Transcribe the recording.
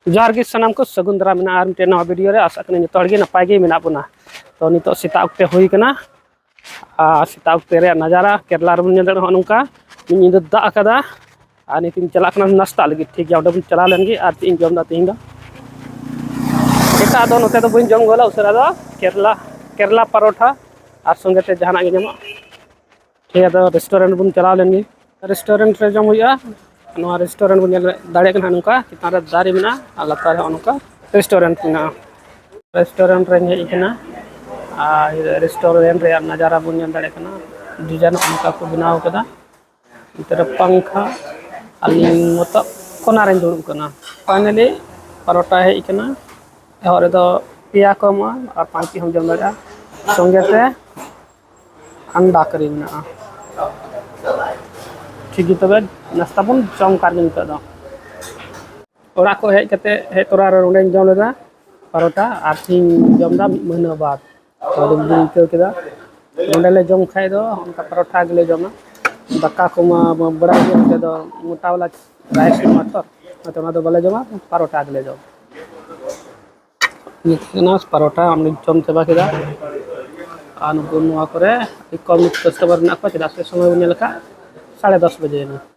जोहार गे सानाम को सगुन दारा मेना आर मिटे नवा वीडियो रे आशा कनी जतो हड़गे नपाय गे मेना बोना। तो नितो सेता उक्ते हुई कना आ सेता उक्ते रे नजारा केरला रे बन नेल दड़े नोंका इन दा अकदा आ नितिन चला कना नाश्ता लगी ठीक गया ओडे बन चला लेनगे आर तीन जम दा तीन दा एटा दो नोते दो बन जम गोला उसरा दो केरला परोठा आर संगे ते जहाना गे जमा ठीक है। तो रेस्टोरेंट बन चला लेनगे रेस्टोरेंट रे जम हुआ नवा रेस्टोरेंट बन दाड़े कना नोंका चितान रे दारी मेना आ लातार रे नोंका रेस्टोरेंट मेना रेस्टोरेंट रे हेज कना आ रेस्टोरेंट रे नजारा बन नेल दाड़े कना डिजाइन उनका को बनाव कदा इतर पंखा अलिंग मत कोना रे दुड़ुब कना फाइनली परोटा हेज कना एहरे दो पिया कम और पांची हम जम दाड़ा संगे ते अंडा करी मेना ठीक है। तब नाश्ता बन जम कर नितो ओरा को हेज कते हे तोरा रे ओंडे जम लेदा परोटा आर तीन जम दा महीना बाद तो दिन के केदा ओंडे ले जम खाइ दो उनका परोठा गले जम दक्का को बड़ा जम के दो मोटा वाला राइस मटर तो ना दो बले जमा परोठा गले जम नितना परोठा हम जम चबा केदा आनु गुनवा करे कम कस्टमर ना को चदा से समय नेलका 10:30 बजे ना।